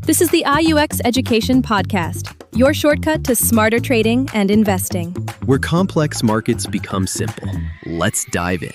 This is the IUX Education Podcast, your shortcut to smarter trading and investing. Where complex markets become simple. Let's dive in.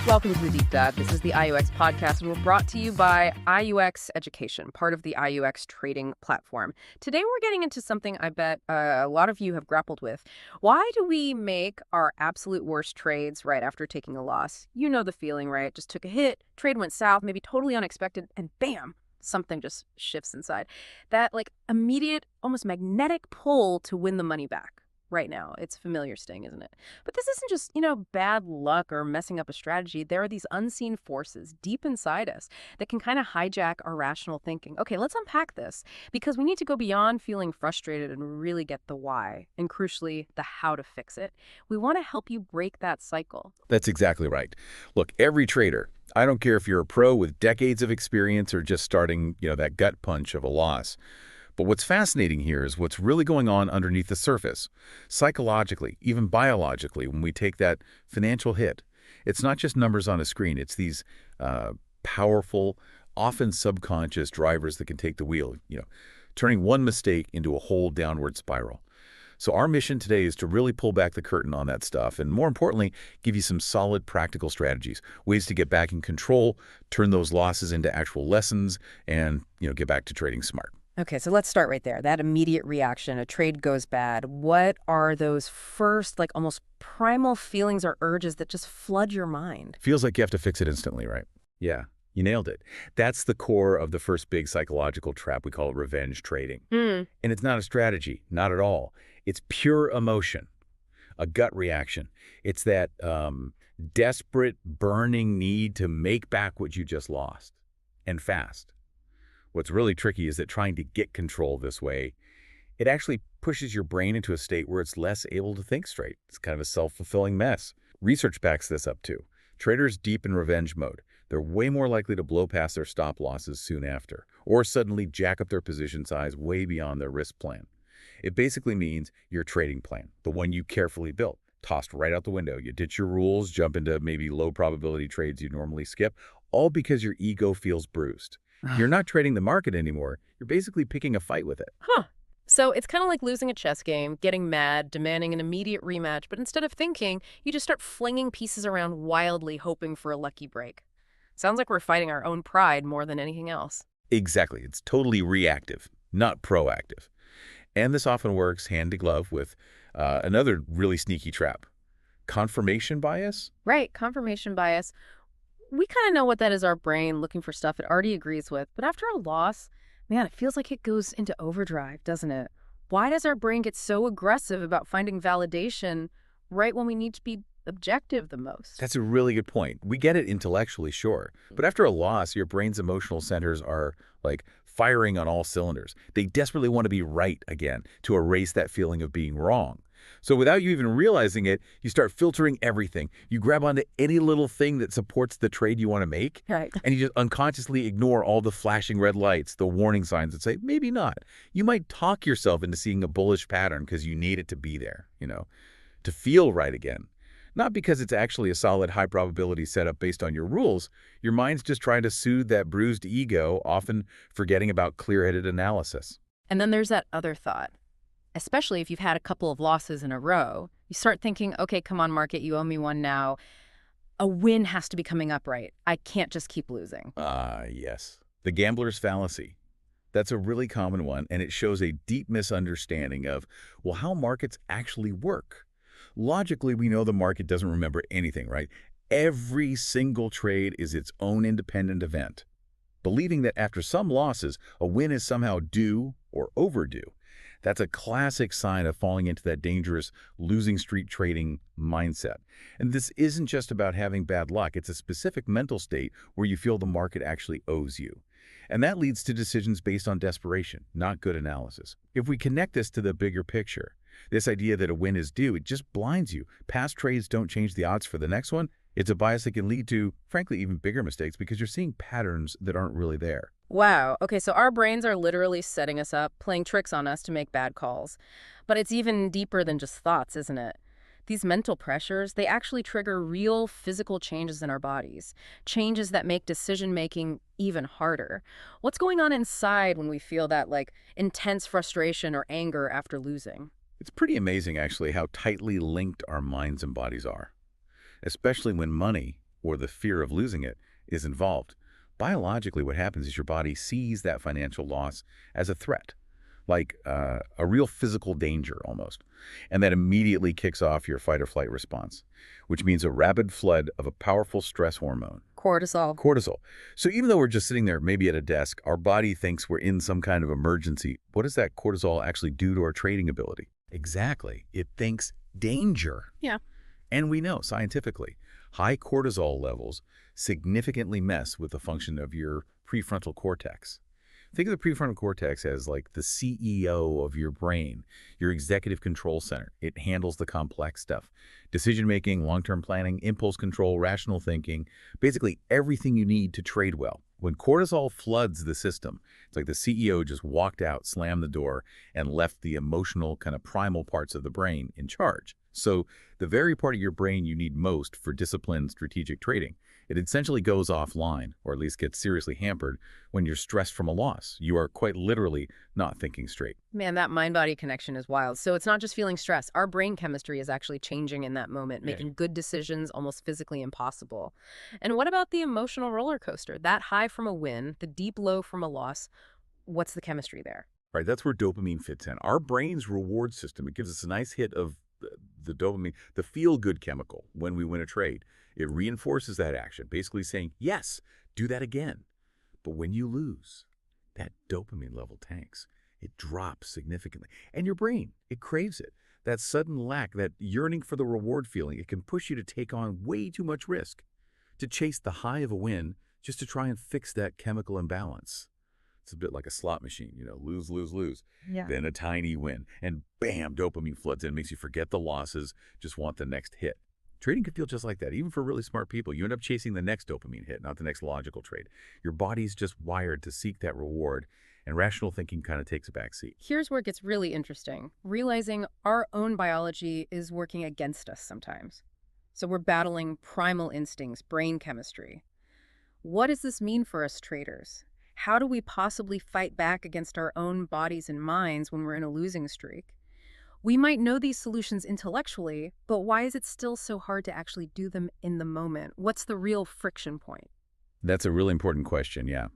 Welcome to the Deep Dive. This is the IUX Podcast, and we're brought to you by IUX Education, part of the IUX trading platform. Today, we're getting into something I bet a lot of you have grappled with. Why do we make our absolute worst trades right after taking a loss? You know the feeling, right? Just took a hit, trade went south, maybe totally unexpected, and bam, something just shifts inside. That immediate, almost magnetic pull to win the money back. Right now. It's a familiar sting, isn't it? But this isn't just, bad luck or messing up a strategy. There are these unseen forces deep inside us that can kind of hijack our rational thinking. Okay, let's unpack this, because we need to go beyond feeling frustrated and really get the why, and crucially, the how to fix it. We want to help you break that cycle. That's exactly right. Look, every trader, I don't care if you're a pro with decades of experience or just starting, that gut punch of a loss. But what's fascinating here is what's really going on underneath the surface. Psychologically, even biologically, when we take that financial hit, it's not just numbers on a screen. It's these powerful, often subconscious drivers that can take the wheel, turning one mistake into a whole downward spiral. So our mission today is to really pull back the curtain on that stuff and, more importantly, give you some solid practical strategies, ways to get back in control, turn those losses into actual lessons, and, get back to trading smart. Okay, so let's start right there. That immediate reaction, a trade goes bad. What are those first, almost primal feelings or urges that just flood your mind? Feels like you have to fix it instantly, right? Yeah, you nailed it. That's the core of the first big psychological trap. We call it revenge trading. And it's not a strategy, not at all. It's pure emotion, a gut reaction. It's that desperate, burning need to make back what you just lost, and fast. What's really tricky is that trying to get control this way, it actually pushes your brain into a state where it's less able to think straight. It's kind of a self-fulfilling mess. Research backs this up too. Traders deep in revenge mode, they're way more likely to blow past their stop losses soon after, or suddenly jack up their position size way beyond their risk plan. It basically means your trading plan, the one you carefully built, tossed right out the window. You ditch your rules, jump into maybe low probability trades you normally skip, all because your ego feels bruised. You're not trading the market anymore. You're basically picking a fight with it. So it's kind of like losing a chess game, getting mad, demanding an immediate rematch, but instead of thinking, you just start flinging pieces around wildly, hoping for a lucky break. Sounds like we're fighting our own pride more than anything else. Exactly. It's totally reactive, not proactive. And this often works hand to glove with another really sneaky trap. Confirmation bias? Right, confirmation bias. We kind of know what that is, our brain looking for stuff it already agrees with. But after a loss, man, it feels like it goes into overdrive, doesn't it? Why does our brain get so aggressive about finding validation right when we need to be objective the most? That's a really good point. We get it intellectually, sure. But after a loss, your brain's emotional centers are firing on all cylinders. They desperately want to be right again, to erase that feeling of being wrong. So without you even realizing it, you start filtering everything. You grab onto any little thing that supports the trade you want to make, Right. and you just unconsciously ignore all the flashing red lights, the warning signs that say, maybe not. You might talk yourself into seeing a bullish pattern because you need it to be there, to feel right again. Not because it's actually a solid high probability setup based on your rules. Your mind's just trying to soothe that bruised ego, often forgetting about clear-headed analysis. And then there's that other thought. Especially if you've had a couple of losses in a row, you start thinking, okay, come on, market, you owe me one now. A win has to be coming up, right? I can't just keep losing. Yes. The gambler's fallacy. That's a really common one, and it shows a deep misunderstanding of, how markets actually work. Logically, we know the market doesn't remember anything, right? Every single trade is its own independent event. Believing that after some losses, a win is somehow due or overdue. That's a classic sign of falling into that dangerous losing streak trading mindset. And this isn't just about having bad luck. It's a specific mental state where you feel the market actually owes you. And that leads to decisions based on desperation, not good analysis. If we connect this to the bigger picture, this idea that a win is due, it just blinds you. Past trades don't change the odds for the next one. It's a bias that can lead to, frankly, even bigger mistakes because you're seeing patterns that aren't really there. Wow. Okay, so our brains are literally setting us up, playing tricks on us to make bad calls. But it's even deeper than just thoughts, isn't it? These mental pressures, they actually trigger real physical changes in our bodies, changes that make decision-making even harder. What's going on inside when we feel that, like, intense frustration or anger after losing? It's pretty amazing, actually, how tightly linked our minds and bodies are, especially when money, or the fear of losing it, is involved. Biologically, what happens is your body sees that financial loss as a threat, like a real physical danger almost, and that immediately kicks off your fight or flight response, which means a rapid flood of a powerful stress hormone. Cortisol. So even though we're just sitting there, maybe at a desk, our body thinks we're in some kind of emergency. What does that cortisol actually do to our trading ability? Exactly. It thinks danger. Yeah. And we know scientifically, high cortisol levels significantly mess with the function of your prefrontal cortex. Think of the prefrontal cortex as like the CEO of your brain, your executive control center. It handles the complex stuff. Decision-making, long-term planning, impulse control, rational thinking, basically everything you need to trade well. When cortisol floods the system, it's like the CEO just walked out, slammed the door, and left the emotional, kind of primal parts of the brain in charge. So the very part of your brain you need most for disciplined strategic trading, it essentially goes offline, or at least gets seriously hampered, when you're stressed from a loss. You are quite literally not thinking straight. Man, that mind-body connection is wild. So it's not just feeling stress. Our brain chemistry is actually changing in that moment, making good decisions almost physically impossible. And what about the emotional roller coaster? That high from a win, the deep low from a loss. What's the chemistry there? Right, that's where dopamine fits in. Our brain's reward system, it gives us a nice hit of the dopamine, the feel-good chemical when we win a trade. It reinforces that action, basically saying, yes, do that again. But when you lose, that dopamine level tanks. It drops significantly. And your brain, it craves it. That sudden lack, that yearning for the reward feeling, it can push you to take on way too much risk, to chase the high of a win just to try and fix that chemical imbalance. It's a bit like a slot machine, lose, lose, lose. Yeah. Then a tiny win, and bam, dopamine floods in, makes you forget the losses, just want the next hit. Trading can feel just like that, even for really smart people. You end up chasing the next dopamine hit, not the next logical trade. Your body's just wired to seek that reward, and rational thinking kind of takes a back seat. Here's where it gets really interesting, realizing our own biology is working against us sometimes. So we're battling primal instincts, brain chemistry. What does this mean for us traders? How do we possibly fight back against our own bodies and minds when we're in a losing streak? We might know these solutions intellectually, but why is it still so hard to actually do them in the moment? What's the real friction point? That's a really important question, yeah.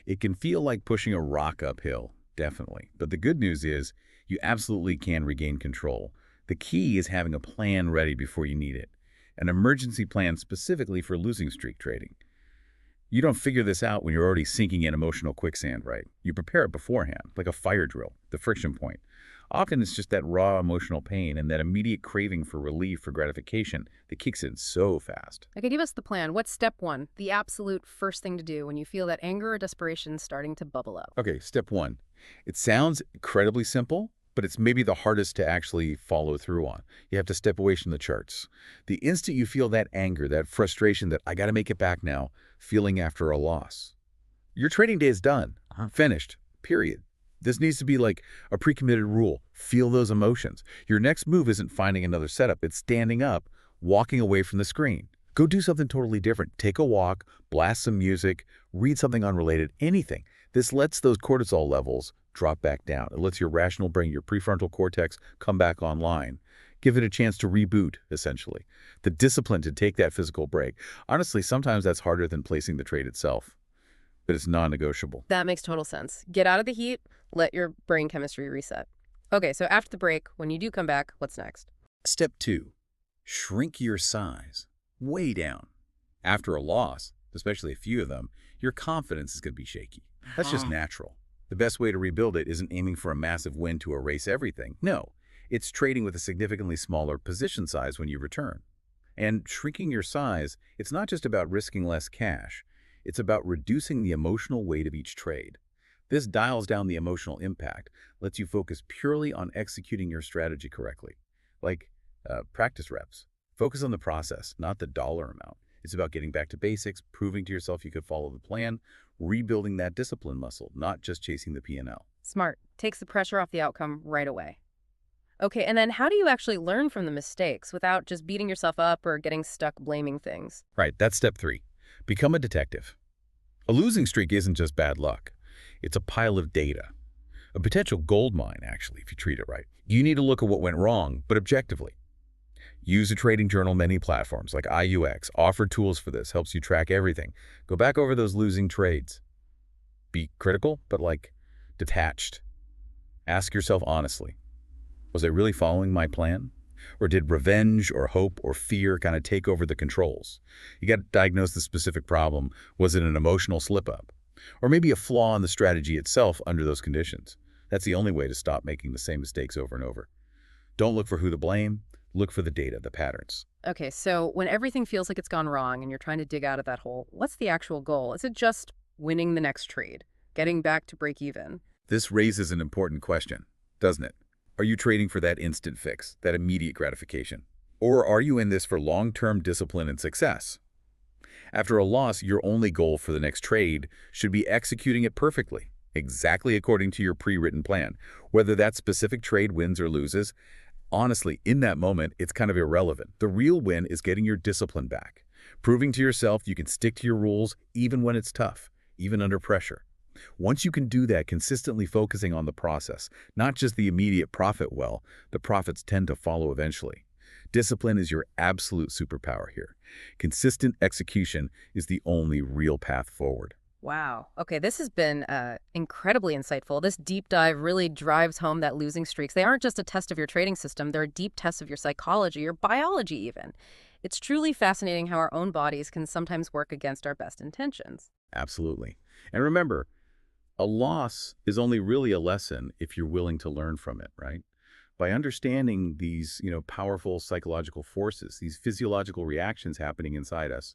It can feel like pushing a rock uphill, definitely. But the good news is you absolutely can regain control. The key is having a plan ready before you need it, an emergency plan specifically for losing streak trading. You don't figure this out when you're already sinking in emotional quicksand, right? You prepare it beforehand, like a fire drill, the friction point. Often it's just that raw emotional pain and that immediate craving for relief, for gratification, that kicks in so fast. Okay, give us the plan. What's step one, the absolute first thing to do when you feel that anger or desperation starting to bubble up? Okay, step one. It sounds incredibly simple, but it's maybe the hardest to actually follow through on. You have to step away from the charts. The instant you feel that anger, that frustration, that I got to make it back now, feeling after a loss, your trading day is done, finished, period. This needs to be like a pre-committed rule. Feel those emotions. Your next move isn't finding another setup. It's standing up, walking away from the screen. Go do something totally different. Take a walk, blast some music, read something unrelated, anything. This lets those cortisol levels drop back down. It lets your rational brain, your prefrontal cortex, come back online. Give it a chance to reboot, essentially. The discipline to take that physical break. Honestly, sometimes that's harder than placing the trade itself, but it's non-negotiable. That makes total sense. Get out of the heat, let your brain chemistry reset. Okay, so after the break, when you do come back, what's next? Step 2, shrink your size way down. After a loss, especially a few of them, your confidence is going to be shaky. That's just natural. The best way to rebuild it isn't aiming for a massive win to erase everything. No, it's trading with a significantly smaller position size when you return. And shrinking your size, it's not just about risking less cash. It's about reducing the emotional weight of each trade. This dials down the emotional impact, lets you focus purely on executing your strategy correctly. Like practice reps. Focus on the process, not the dollar amount. It's about getting back to basics, proving to yourself you could follow the plan, rebuilding that discipline muscle, not just chasing the P&L. Smart. Takes the pressure off the outcome right away. Okay, and then how do you actually learn from the mistakes without just beating yourself up or getting stuck blaming things? Right, that's step 3. Become a detective. A losing streak isn't just bad luck. It's a pile of data. A potential gold mine, actually, if you treat it right. You need to look at what went wrong, but objectively. Use a trading journal. Many platforms like IUX offer tools for this, helps you track everything. Go back over those losing trades. Be critical, but detached. Ask yourself honestly, was I really following my plan? Or did revenge or hope or fear kind of take over the controls? You got to diagnose the specific problem. Was it an emotional slip-up? Or maybe a flaw in the strategy itself under those conditions? That's the only way to stop making the same mistakes over and over. Don't look for who to blame. Look for the data, the patterns. Okay, so when everything feels like it's gone wrong and you're trying to dig out of that hole, what's the actual goal? Is it just winning the next trade, getting back to break even? This raises an important question, doesn't it? Are you trading for that instant fix, that immediate gratification? Or are you in this for long-term discipline and success? After a loss, your only goal for the next trade should be executing it perfectly, exactly according to your pre-written plan. Whether that specific trade wins or loses, honestly, in that moment, it's kind of irrelevant. The real win is getting your discipline back, proving to yourself you can stick to your rules even when it's tough, even under pressure. Once you can do that, consistently focusing on the process, not just the immediate profit, well, the profits tend to follow eventually. Discipline is your absolute superpower here. Consistent execution is the only real path forward. Wow. Okay, this has been incredibly insightful. This deep dive really drives home that losing streaks, they aren't just a test of your trading system, they're a deep test of your psychology, your biology even. It's truly fascinating how our own bodies can sometimes work against our best intentions. Absolutely. And remember, a loss is only really a lesson if you're willing to learn from it, right? By understanding these, powerful psychological forces, these physiological reactions happening inside us,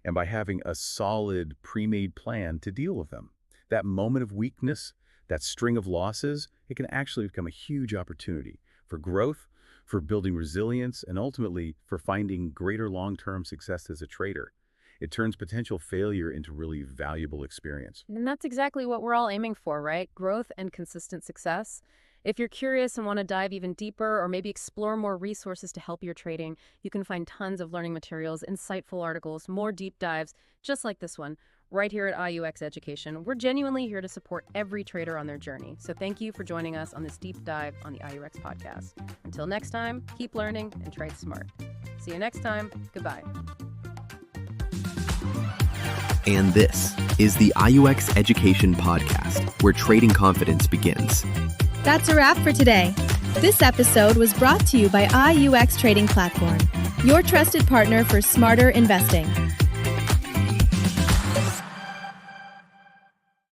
and by having a solid pre-made plan to deal with them. That moment of weakness, that string of losses, it can actually become a huge opportunity for growth, for building resilience, and ultimately for finding greater long-term success as a trader. It turns potential failure into really valuable experience. And that's exactly what we're all aiming for, right? Growth and consistent success. If you're curious and want to dive even deeper or maybe explore more resources to help your trading, you can find tons of learning materials, insightful articles, more deep dives, just like this one, right here at IUX Education. We're genuinely here to support every trader on their journey. So thank you for joining us on this deep dive on the IUX Podcast. Until next time, keep learning and trade smart. See you next time. Goodbye. And this is the IUX Education Podcast, where trading confidence begins. That's a wrap for today. This episode was brought to you by IUX Trading Platform, your trusted partner for smarter investing.